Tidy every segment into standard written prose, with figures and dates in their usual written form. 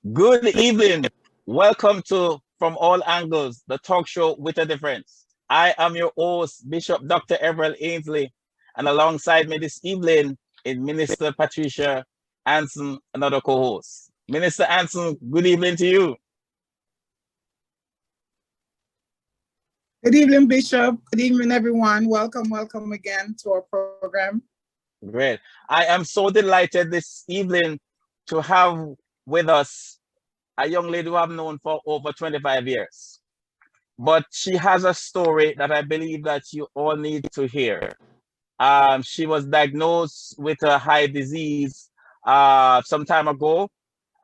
Good evening. Welcome to From All Angles, the talk show with a difference. I am your host, Bishop Dr. Everett Ainsley, and alongside me this evening is Minister Patricia Anson, another co-host. Minister Anson, good evening to you. Good evening, Bishop. Good evening, everyone. Welcome again to our program. Great. I am so delighted this evening to have with us a young lady who I've known for over 25 years. But she has a story that I believe that you all need to hear. She was diagnosed with a high disease some time ago,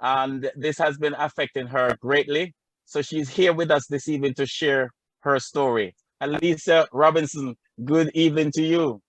and this has been affecting her greatly. So she's here with us this evening to share her story. Alicia Robinson, good evening to you.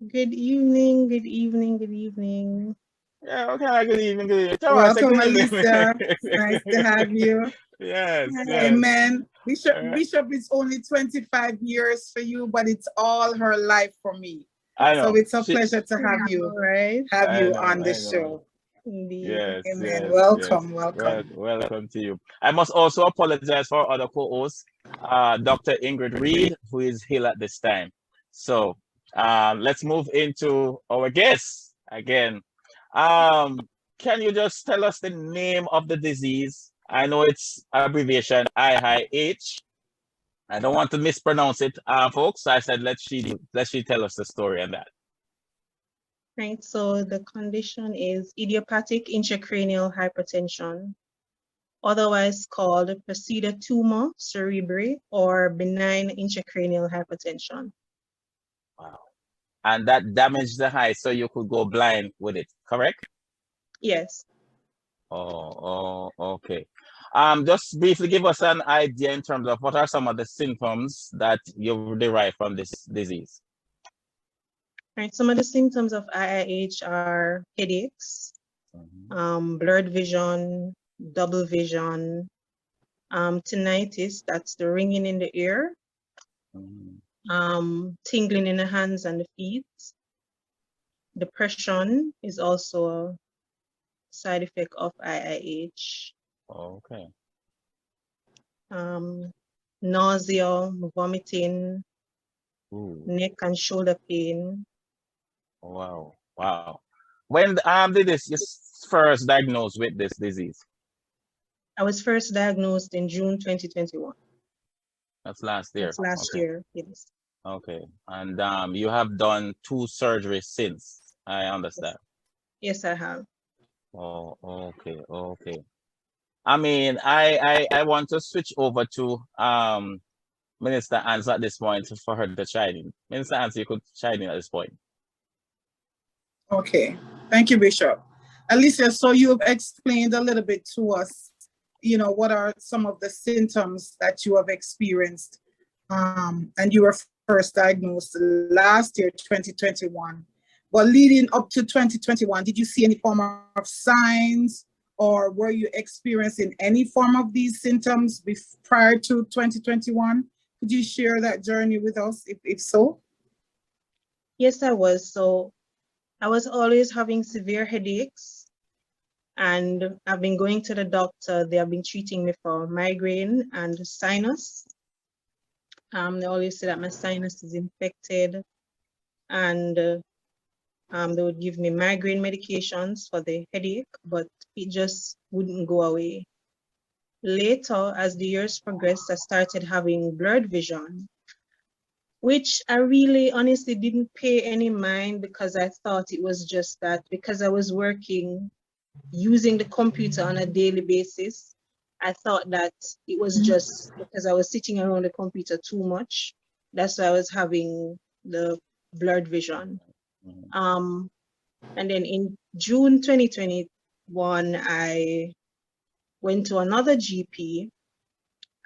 Good evening, good evening, good evening. Yeah, okay, good evening, good evening. Welcome, Alicia. Nice to have you. Yes, yes. Amen. Bishop is only 25 years for you, but it's all her life for me. I know. So it's a pleasure to have you, right? Have you on the show. Indeed. Yes, Amen. yes, Welcome, yes. welcome. Welcome to you. I must also apologize for our other co-host, Dr. Ingrid Reed, who is here at this time. So let's move into our guest again. Can you just tell us the name of the disease? I know it's abbreviation IIH. I don't want to mispronounce it, folks. So I said let she tell us the story on that. Right, so the condition is idiopathic intracranial hypertension, otherwise called procedure tumor cerebri or benign intracranial hypertension. Wow. And that damaged the eye, so you could go blind with it, correct? Yes. Oh, okay. Just briefly give us an idea in terms of what are some of the symptoms that you derive from this disease. Right, some of the symptoms of IIH are headaches, blurred vision, double vision, tinnitus, that's the ringing in the ear, tingling in the hands and the feet. Depression is also a side effect of IIH. Okay. Nausea, vomiting, neck and shoulder pain. Wow. When did you first diagnosed with this disease? I was first diagnosed in June 2021. That's last year. That's last year, yes. Okay. And you have done 2 surgeries since, I understand. Yes, I have. Oh, okay. I mean, I want to switch over to Minister Ans at this point for her to chime in. Minister Ans, you could chime in at this point. Okay. Thank you, Bishop. Alicia, so you've explained a little bit to us, what are some of the symptoms that you have experienced, and you were first diagnosed last year, 2021. But leading up to 2021, did you see any form of signs, or were you experiencing any form of these symptoms prior to 2021? Could you share that journey with us, if so? Yes, I was. So I was always having severe headaches, and I've been going to the doctor. They have been treating me for migraine and sinus. They always say that my sinus is infected, and they would give me migraine medications for the headache, but it just wouldn't go away. Later, as the years progressed, I started having blurred vision, which I really honestly didn't pay any mind, because I thought it was just that because I was working using the computer on a daily basis, I thought that it was just because I was sitting around the computer too much. That's why I was having the blurred vision. And then in June 2021, I went to another GP,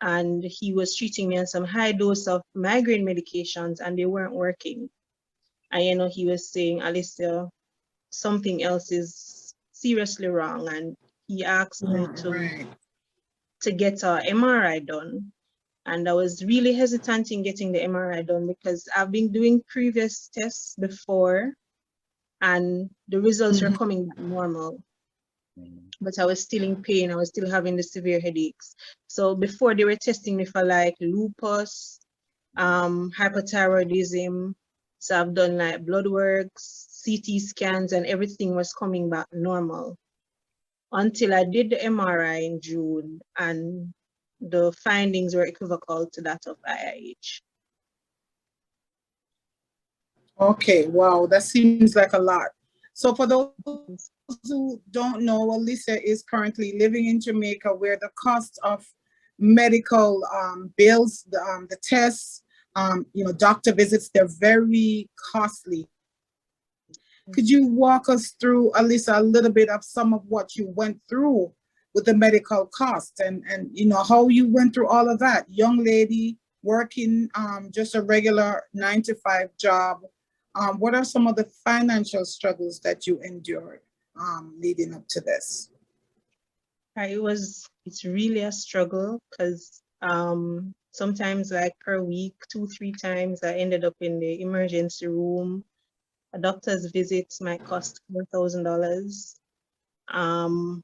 and he was treating me on some high dose of migraine medications, and they weren't working. And he was saying, Alicia, something else is seriously wrong. And he asked me to get a MRI done. And I was really hesitant in getting the MRI done because I've been doing previous tests before, and the results were coming normal. but I was still in pain. I was still having the severe headaches. So before they were testing me for like lupus, hypothyroidism. So I've done like blood works, CT scans, and everything was coming back normal until I did the MRI in June, and the findings were equivocal to that of IIH. Okay, wow, that seems like a lot. So for those who don't know, Alicia is currently living in Jamaica, where the cost of medical bills, the tests, doctor visits, they're very costly. Could you walk us through, Alicia, a little bit of some of what you went through with the medical costs and how you went through all of that? Young lady working just a regular 9-to-5 job. What are some of the financial struggles that you endured leading up to this? It's really a struggle because sometimes like per week, 2-3 times I ended up in the emergency room. A doctor's visits might cost $4,000.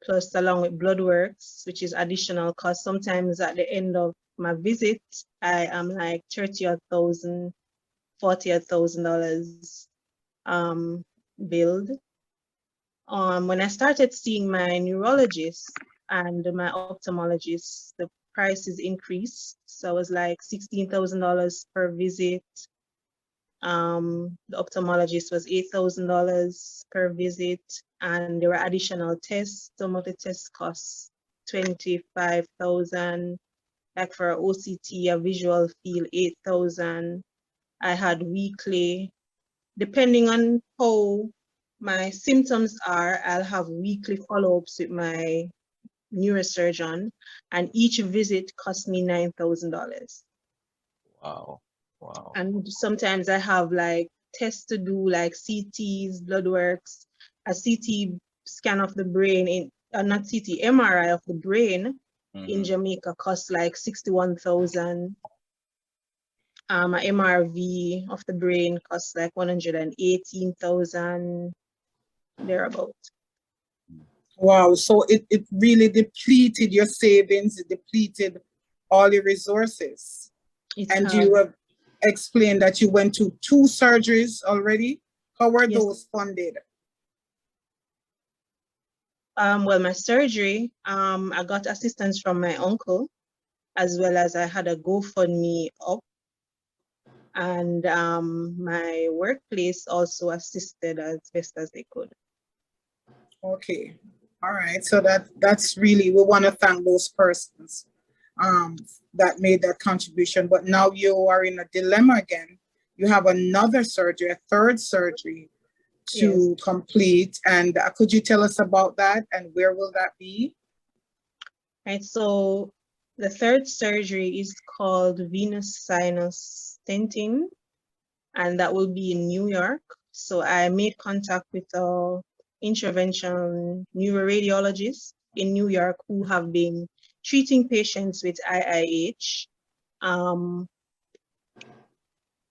Plus along with blood works, which is additional cost. Sometimes at the end of my visit, I am like $30,000, $40,000 billed. When I started seeing my neurologist and my ophthalmologist, the prices increased. So it was like $16,000 per visit. The ophthalmologist was $8,000 per visit, and there were additional tests. Some of the tests cost $25,000. Like for OCT, a visual field, $8,000. I had weekly, depending on how my symptoms are, I'll have weekly follow-ups with my neurosurgeon, and each visit cost me $9,000. Wow. Wow. And sometimes I have like tests to do, like CTs, blood works, a CT scan of the brain, not CT, MRI of the brain in Jamaica costs like $61,000. A MRV of the brain costs like $118,000, thereabout. Wow, so it really depleted your savings, it depleted all your resources. And you have explained that you went to 2 surgeries already. How were those funded? Well, my surgery, I got assistance from my uncle, as well as I had a GoFundMe up. And my workplace also assisted as best as they could. Okay, all right. So that's really, we want to thank those persons that made that contribution. But now you are in a dilemma again. You have another surgery, a 3rd surgery to complete. And could you tell us about that and where will that be? Right, so the 3rd surgery is called venous sinus stenting, and that will be in New York. So I made contact with an intervention neuroradiologist in New York who have been treating patients with IIH.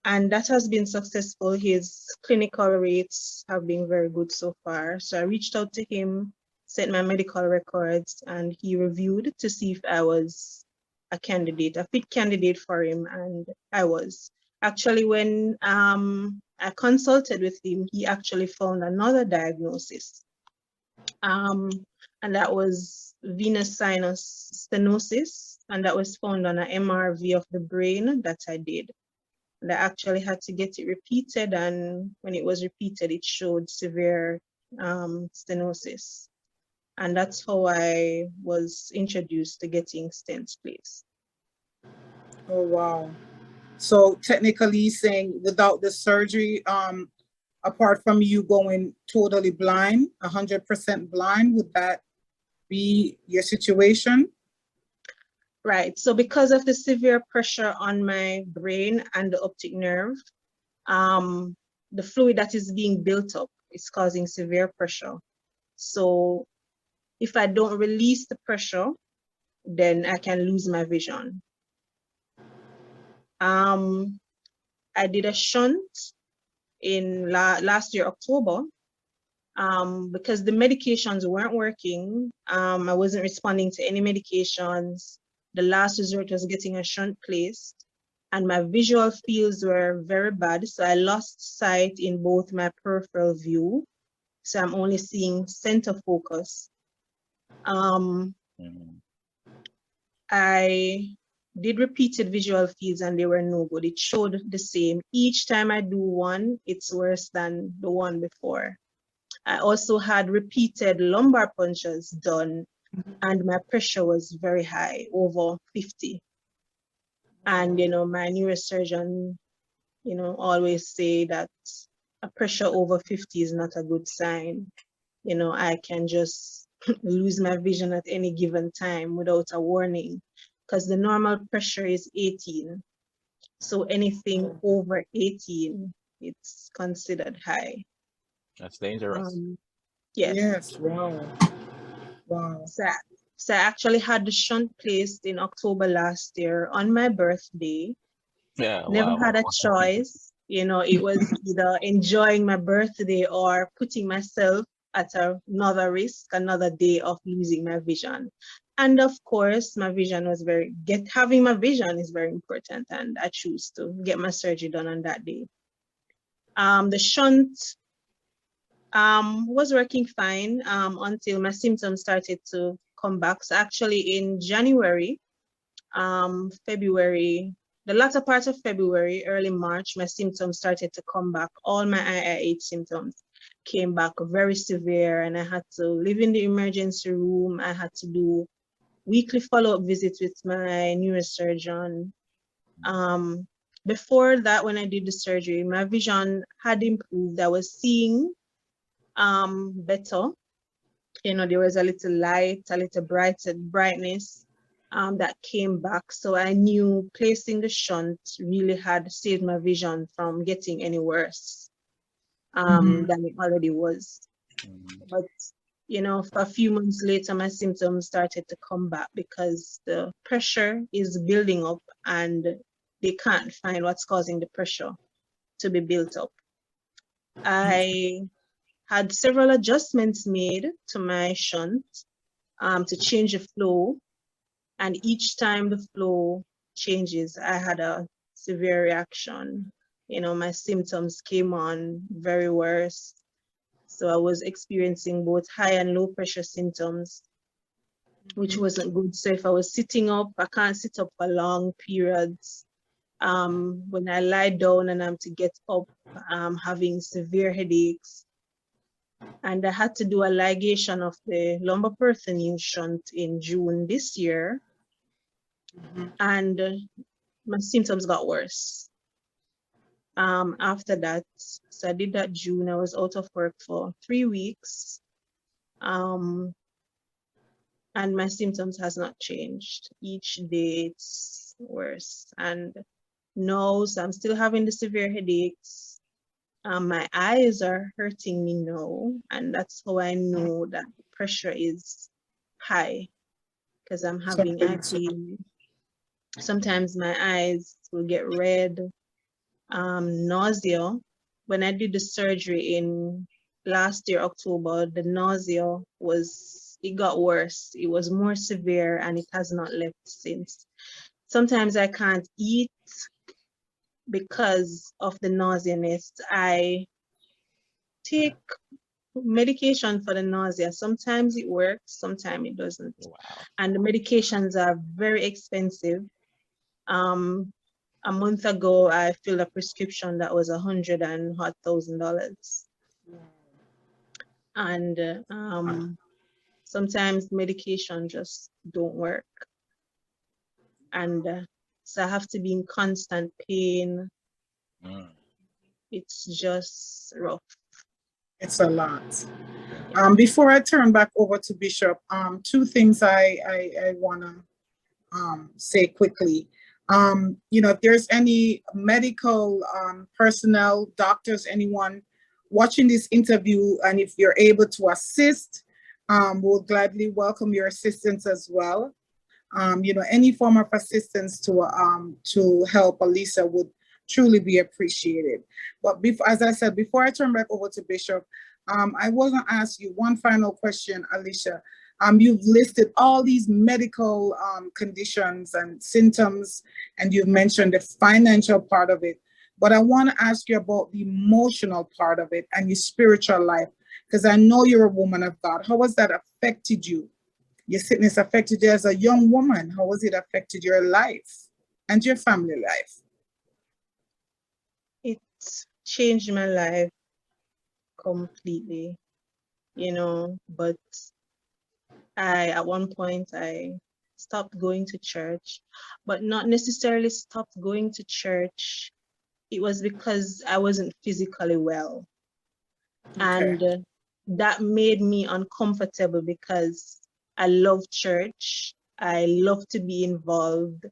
And that has been successful. His clinical rates have been very good so far. So I reached out to him, sent my medical records, and he reviewed to see if I was a fit candidate for him, and I was. Actually, when I consulted with him, he actually found another diagnosis. And that was venous sinus stenosis, and that was found on an MRV of the brain that I did. And I actually had to get it repeated, and when it was repeated, it showed severe stenosis. And that's how I was introduced to getting stents placed. Oh, wow. So technically saying without the surgery, apart from you going totally blind, 100% blind, would that be your situation? Right, so because of the severe pressure on my brain and the optic nerve, the fluid that is being built up is causing severe pressure. So if I don't release the pressure, then I can lose my vision. I did a shunt in last year, October, because the medications weren't working. I wasn't responding to any medications. The last resort was getting a shunt placed, and my visual fields were very bad. So I lost sight in both my peripheral view. So I'm only seeing center focus. I did repeated visual fields and they were no good. It showed the same. Each time I do one, it's worse than the one before. I also had repeated lumbar punctures done and my pressure was very high, over 50. And, my neurosurgeon, always say that a pressure over 50 is not a good sign. I can just lose my vision at any given time without a warning, because the normal pressure is 18. So anything over 18, it's considered high. That's dangerous. Yes. Yes. Wow. Wow. So I actually had the shunt placed in October last year on my birthday. Yeah. Never Wow. had a choice. It was either enjoying my birthday or putting myself at another risk, another day of losing my vision. And of course, my vision was having my vision is very important, and I choose to get my surgery done on that day. The shunt was working fine until my symptoms started to come back. So actually in January, February, the latter part of February, early March, my symptoms started to come back. All my IIH symptoms came back very severe, and I had to live in the emergency room. I had to do weekly follow-up visits with my neurosurgeon. Before that, when I did the surgery, my vision had improved. I was seeing better. There was a little light, a little brightness that came back. So I knew placing the shunt really had saved my vision from getting any worse than it already was. But, for a few months later, my symptoms started to come back because the pressure is building up and they can't find what's causing the pressure to be built up. I had several adjustments made to my shunt to change the flow. And each time the flow changes, I had a severe reaction. My symptoms came on very worse. So I was experiencing both high and low pressure symptoms, which wasn't good. So if I was sitting up, I can't sit up for long periods. When I lie down and I'm to get up, I'm having severe headaches. And I had to do a ligation of the lumbar peritoneal shunt in June this year. And my symptoms got worse. After that, so I did that June. I was out of work for 3 weeks. And my symptoms has not changed. Each day it's worse. And now, so I'm still having the severe headaches. My eyes are hurting me now, and that's how I know that the pressure is high, because I'm having sometimes my eyes will get red, nausea. When I did the surgery in last year, October, the nausea it got worse. It was more severe and it has not left since. Sometimes I can't eat because of the nauseousness. I take medication for the nausea. Sometimes it works, sometimes it doesn't. Wow. And the medications are very expensive. A month ago, I filled a prescription that was $100,000. And sometimes medication just don't work. And so I have to be in constant pain. It's just rough. It's a lot. Before I turn back over to Bishop, two things I want to say quickly. If there's any medical personnel, doctors, anyone watching this interview, and if you're able to assist, we'll gladly welcome your assistance as well. Any form of assistance to help Alicia would truly be appreciated. But before, as I said, before I turn back over to Bishop, I want to ask you one final question, Alicia. You've listed all these medical conditions and symptoms, and you've mentioned the financial part of it. But I want to ask you about the emotional part of it and your spiritual life, because I know you're a woman of God. How has that affected you? Your sickness affected you as a young woman. How has it affected your life and your family life? It changed my life completely, but at one point, I stopped going to church, but not necessarily stopped going to church. It was because I wasn't physically well. Okay. And that made me uncomfortable because I love church. I love to be involved.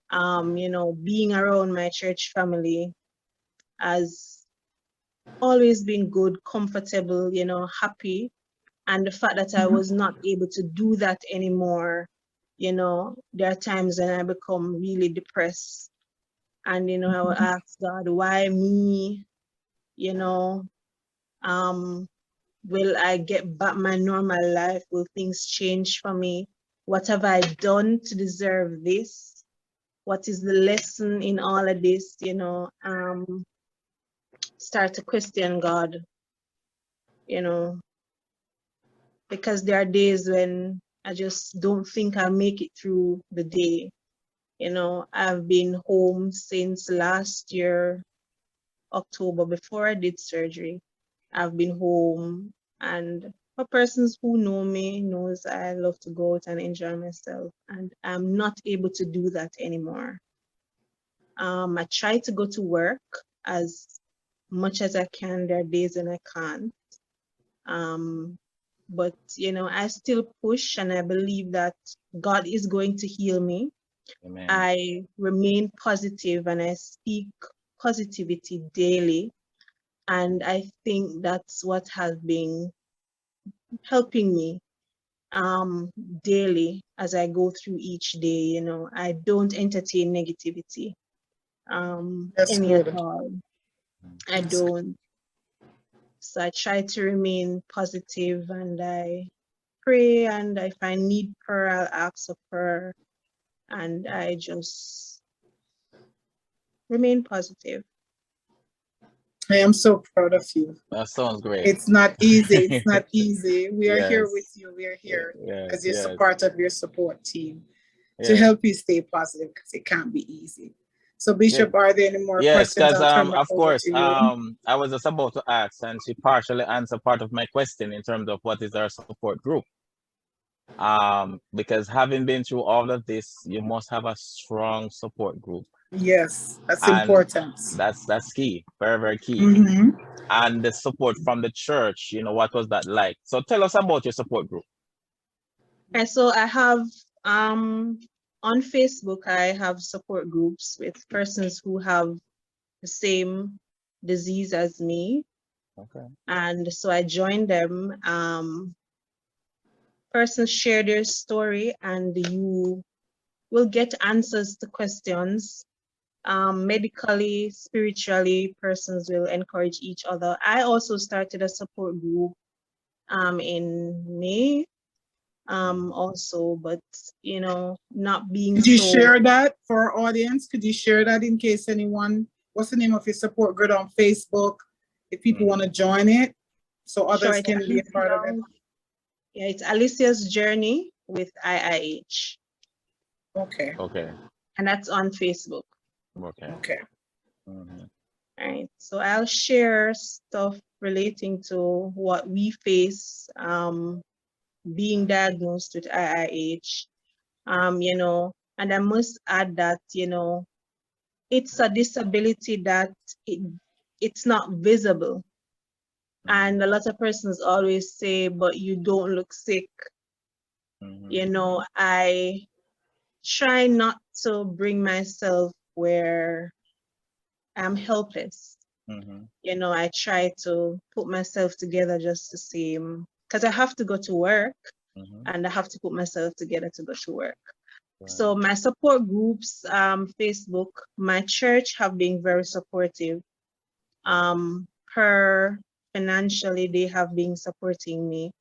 Being around my church family has always been good, comfortable, happy. And the fact that I was not able to do that anymore, there are times when I become really depressed. And, I will ask God, why me? Will I get back my normal life? Will things change for me? What have I done to deserve this? What is the lesson in all of this? Start to question God, because there are days when I just don't think I'll make it through the day. I've been home since last year, October, before I did surgery. I've been home, and for persons who know me knows I love to go out and enjoy myself, and I'm not able to do that anymore. I try to go to work as much as I can. There are days when I can't. But I still push, and I believe that God is going to heal me. Amen. I remain positive and I speak positivity daily. And I think that's what has been helping me daily as I go through each day. I don't entertain negativity That's any good. at all. I don't. So I try to remain positive, and I pray, and if I need prayer, I'll ask for prayer, and I just remain positive. I am so proud of you. That sounds great. It's not easy. It's not easy. We are here Yes. with you. We are here Yes, as you're yes, part of your support team to yes. help you stay positive, because it can't be easy. So Bishop, are there any more Yes, questions? because I'll turn back of over course, to you. I was just about to ask, and she partially answered part of my question in terms of what is our support group. Because having been through all of this, you must have a strong support group. Yes, that's And important. That's key, very, very key. Mhm. And the support from the church, what was that like? So tell us about your support group. And so I have on Facebook, I have support groups with persons who have the same disease as me. Okay. And so I joined them. Persons share their story, and you will get answers to questions. Medically, spiritually, persons will encourage each other. I also started a support group in May also, but not being Could you so. share that for our audience? Could you share that in case anyone, what's the name of your support group on Facebook, if people want to join it, so others Sure, can be a part of it? Yeah, it's Alicia's Journey with IIH. Okay. Okay. And that's on Facebook. Okay. Okay. Mhm. All right. So I'll share stuff relating to what we face being diagnosed with IIH. And I must add that, it's a disability that it's not visible. And a lot of persons always say, but you don't look sick. I try not to bring myself where I'm helpless. I try to put myself together just the same, because I have to go to work and I have to put myself together to go to work. So my support groups, Facebook, my church have been very supportive. Per financially, they have been supporting me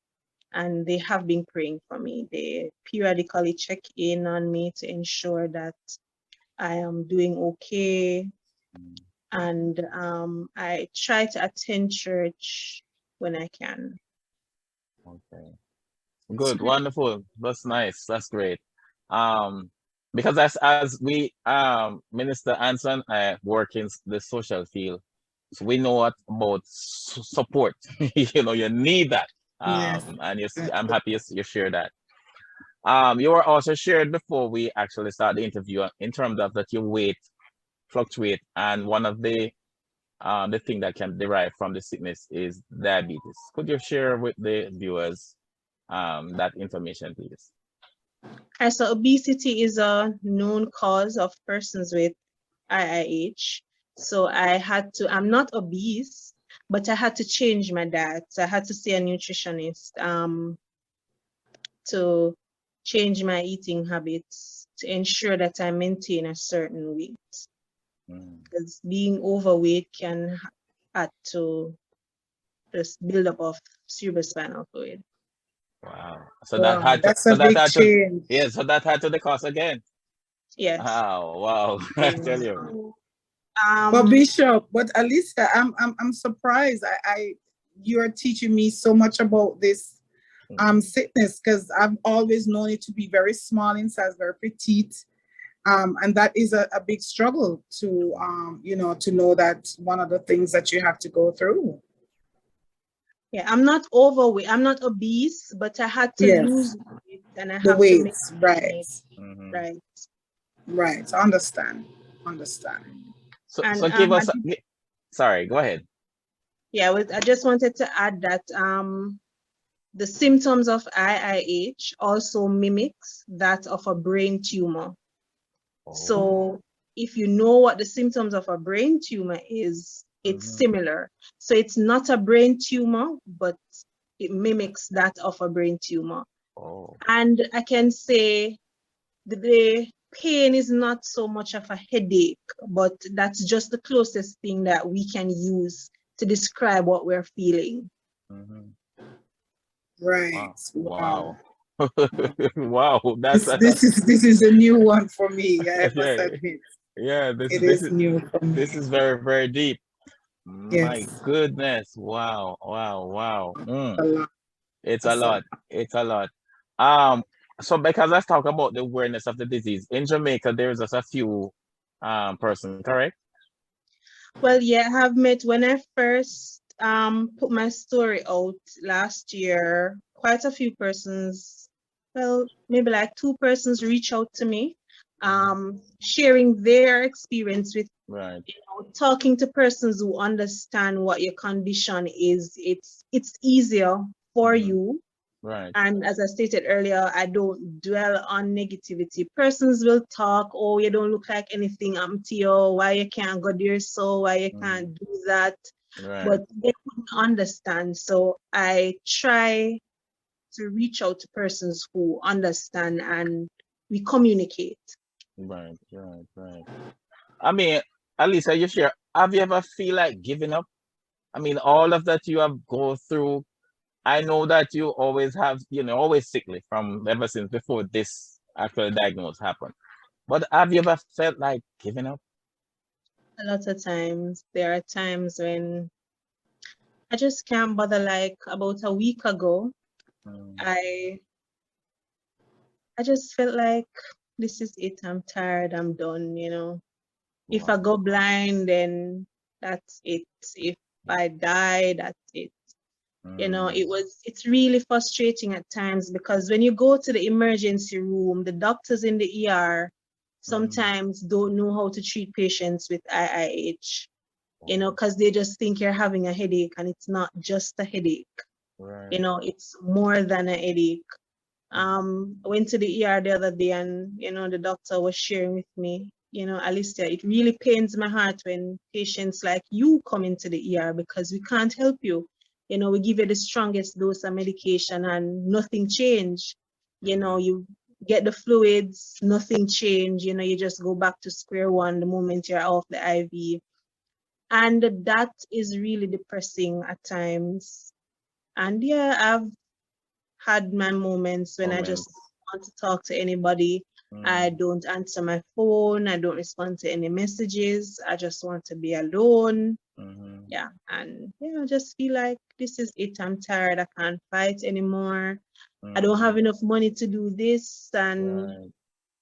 and they have been praying for me. They periodically check in on me to ensure that I am doing okay. And I try to attend church when I can. Okay. Good, wonderful. That's nice. That's great. Because as we Minister Anson work in the social field, so we know what about support. You know, you need that. Yes. And I'm happy you share that. You were also shared before we actually start the interview in terms of that your weight fluctuate, and one of the thing that can derive from the sickness is diabetes. Could you share with the viewers that information, please? So obesity is a known cause of persons with IIH. So I'm not obese, but I had to change my diet. So I had to see a nutritionist to change my eating habits to ensure that I maintain a certain weight. Because being overweight can add to this buildup of cerebrospinal fluid. Wow. So that Wow, had to, that's a so that big had to, change. yeah, so that had to the cost again. Yes. Oh, wow. I tell you. But Bishop, but Alicia, I'm surprised. You're teaching me so much about this sickness, because I've always known it to be very small in size, very petite. And that is a big struggle to to know that one of the things that you have to go through. Yeah, I'm not overweight. I'm not obese, but I had to lose weight, and I the have to weights, right? Right. Right. Understand. So, And so give us. Sorry, go ahead. Yeah, I just wanted to add that the symptoms of IIH also mimics that of a brain tumor. So if you know what the symptoms of a brain tumor is, it's similar. So it's not a brain tumor, but it mimics that of a brain tumor. And I can say the pain is not so much of a headache, but that's just the closest thing that we can use to describe what we're feeling. Right. Wow. Wow. This is a new one for me. I must admit. Yeah, It is new for me. This is very, very deep. Yes. My goodness. Wow. A lot. It's a lot. It's a lot. So because let's talk about the awareness of the disease. In Jamaica, there's just a few person, correct? Well, yeah, I have met when I first put my story out last year, quite a few persons, well, maybe like 2 persons reach out to me, sharing their experience with talking to persons who understand what your condition is. It's easier for you. Right. And as I stated earlier, I don't dwell on negativity. Persons will talk, oh, you don't look like anything happened to you, why you can't go there, so why you can't do that. But they couldn't understand. So I try to reach out to persons who understand and we communicate. Right. I mean, Alicia, have you ever feel like giving up? I mean, all of that you have gone through. I know that you always have, always sickly from ever since before this actual diagnosis happened. But have you ever felt like giving up? A lot of times, there are times when I just can't bother. Like about a week ago, I just felt like this is it. I'm tired. I'm done. If I go blind, then that's it. If I die, that's it. It's really frustrating at times, because when you go to the emergency room, the doctors in the ER sometimes don't know how to treat patients with IIH, because they just think you're having a headache, and it's not just a headache. It's more than a headache. I went to the ER the other day, and the doctor was sharing with me, Alicia, it really pains my heart when patients like you come into the ER, because we can't help you. We give you the strongest dose of medication and nothing changed. You get the fluids, nothing changed, you know, you just go back to square one the moment you're off the IV. And that is really depressing at times. And yeah, I've had my moments when I just want to talk to anybody. I don't answer my phone. I don't respond to any messages. I just want to be alone. Yeah. And, you know, just feel like this is it. I'm tired. I can't fight anymore. I don't have enough money to do this. And,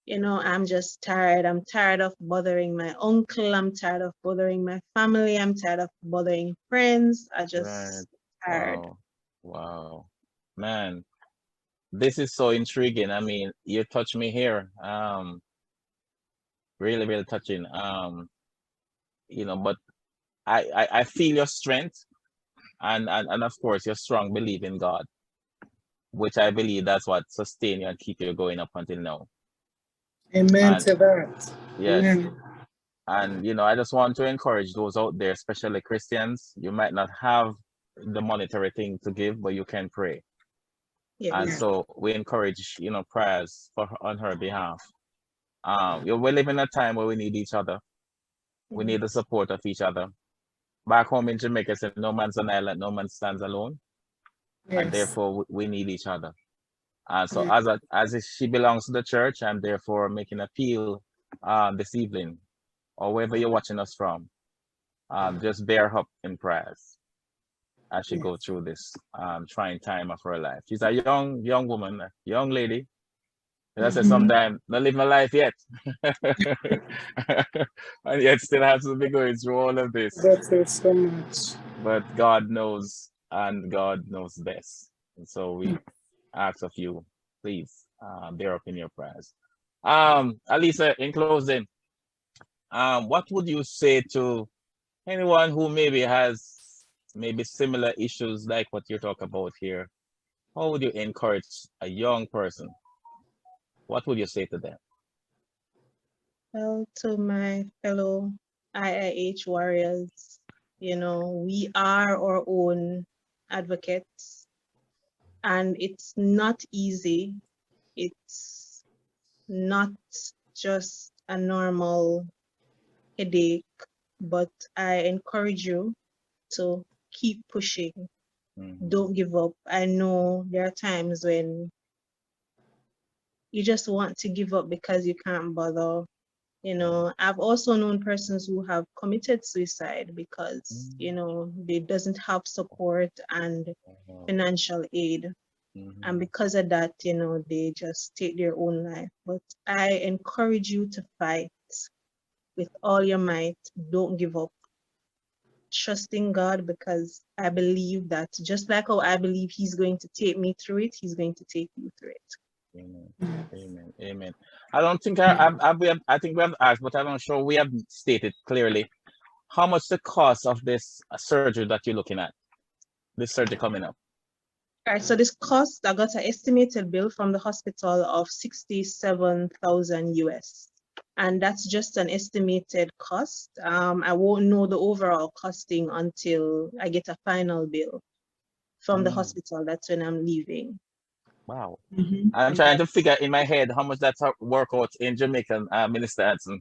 you know, I'm just tired. I'm tired of bothering my uncle. I'm tired of bothering my family. I'm tired of bothering friends. I just tired. Wow. Man, this is so intriguing. I mean, you touch me here. Really, really touching. You know, but I feel your strength and of course your strong belief in God, which I believe that's what sustain you and keep you going up until now. Amen to that. Yes. Amen. And you know, I just want to encourage those out there, especially Christians. You might not have the monetary thing to give, but you can pray. Yeah. And so we encourage, you know, prayers on her behalf. We live in a time where we need each other. We need the support of each other. Back home in Jamaica, it's no man's an island, no man stands alone. And therefore we need each other. And so as she belongs to the church, I'm therefore making an appeal this evening, or wherever you're watching us from, just bear her up in prayers as she go through this trying time of her life. She's a young woman, a young lady. And I said sometimes, not live my life yet. And yet still has to be going through all of this. That's it so much. But God knows, and God knows best. And so we ask of you, please bear up in your prayers. Alicia, in closing, what would you say to anyone who maybe has similar issues like what you talk about here? How would you encourage a young person? What would you say to them? Well, to my fellow IIH warriors, you know, we are our own advocates, and it's not easy. It's not just a normal headache, but I encourage you to keep pushing. Don't give up. I know there are times when you just want to give up because you can't bother. You know, I've also known persons who have committed suicide because, you know, they doesn't have support and financial aid. And because of that, you know, they just take their own life. But I encourage you to fight with all your might. Don't give up. Trust in God, because I believe that just like how I believe He's going to take me through it, He's going to take you through it. Amen. I don't think I think we have asked, but I'm not sure we have stated clearly how much the cost of this surgery that you're looking at, this surgery coming up. All right, so this cost, I got an estimated bill from the hospital of $67,000 US. And that's just an estimated cost. I won't know the overall costing until I get a final bill from the hospital. That's when I'm leaving. Wow. I'm trying to figure in my head how much that's work out in Jamaican, Minister Adson.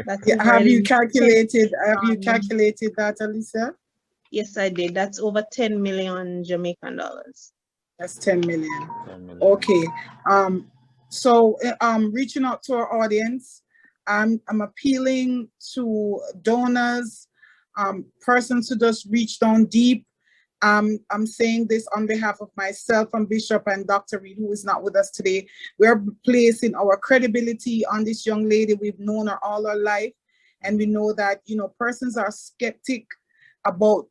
Have you calculated that, Alicia? Yes, I did. That's over 10 million Jamaican dollars. That's 10 million. Okay. So reaching out to our audience, I'm appealing to donors, persons who just reach down deep. I'm saying this on behalf of myself and Bishop and Dr. Reed, who is not with us today. We're placing our credibility on this young lady. We've known her all our life. And we know that, you know, persons are skeptic about,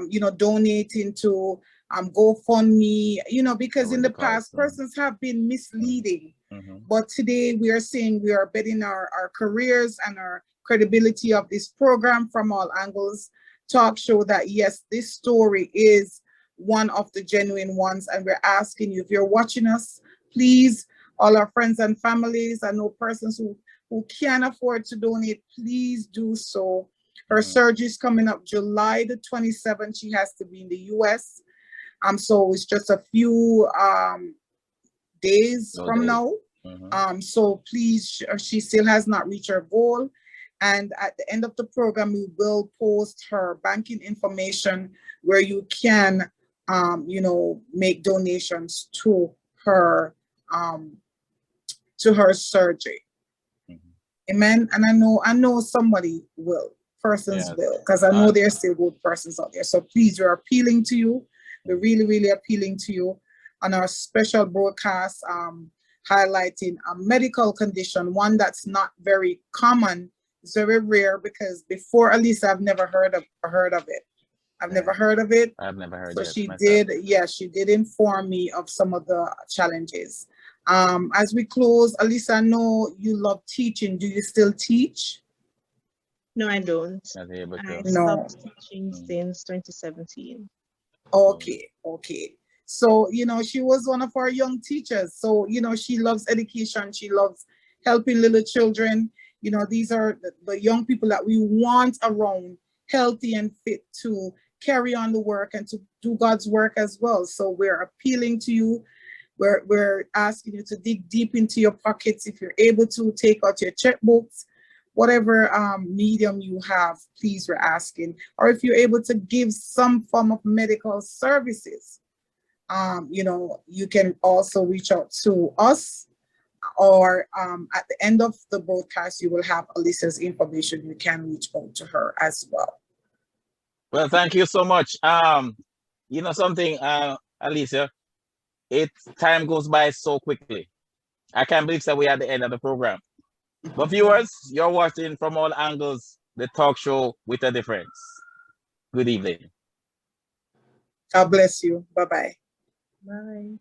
you know, donating to GoFundMe, you know, because in the past, persons have been misleading. But today we are saying we are betting our careers and our credibility of this program from all angles. Talk show that yes, this story is one of the genuine ones, and we're asking you, if you're watching us, please, all our friends and families, I know persons who can't afford to donate, please do so. Her surgery is coming up July the 27th. She has to be in the US. So it's just a few days from now. So please, she still has not reached her goal. And at the end of the program, we will post her banking information where you can, you know, make donations to her surgery. Amen. And I know somebody will, persons will, because I know there's still good persons out there. So please, we're appealing to you. We're really, really appealing to you on our special broadcast, highlighting a medical condition, one that's not very common. It's very rare, because before Alicia, I've never heard of it. I've never heard of it. I've never heard so of it. she did, she did inform me of some of the challenges. As we close, Alicia, I know you love teaching. Do you still teach? No, I don't. I stopped teaching since 2017. Okay. So, you know, she was one of our young teachers. So, you know, she loves education. She loves helping little children. You know, these are the young people that we want around, healthy and fit to carry on the work and to do God's work as well. So we're appealing to you. We're asking you to dig deep into your pockets. If you're able to, take out your checkbooks, whatever medium you have, please, we're asking. Or if you're able to give some form of medical services, you know, you can also reach out to us, or at the end of the broadcast, you will have Alicia's information. You can reach out to her as well. Well, thank you so much. You know something, Alicia, time goes by so quickly. I can't believe that we're at the end of the program. But viewers, you're watching From All Angles, the talk show with a difference. Good evening. God bless you. Bye-bye. Bye.